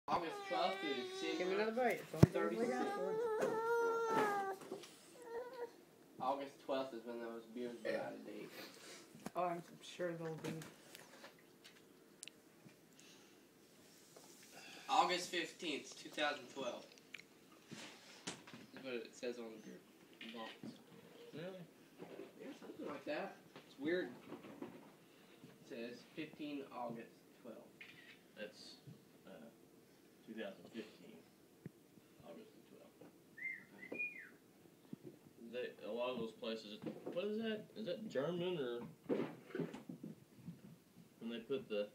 August 12th is Give me another bite. It's only 36. $36. August 12th is when those beers were out of date. Oh, I'm sure they'll be. August 15th, 2012. Is what it says on the beer box. Really? Yeah, something like that. It's weird. It says 15 August 12. That's 2015. August the 12th. A lot of those places, what is that? Is that German or when they put the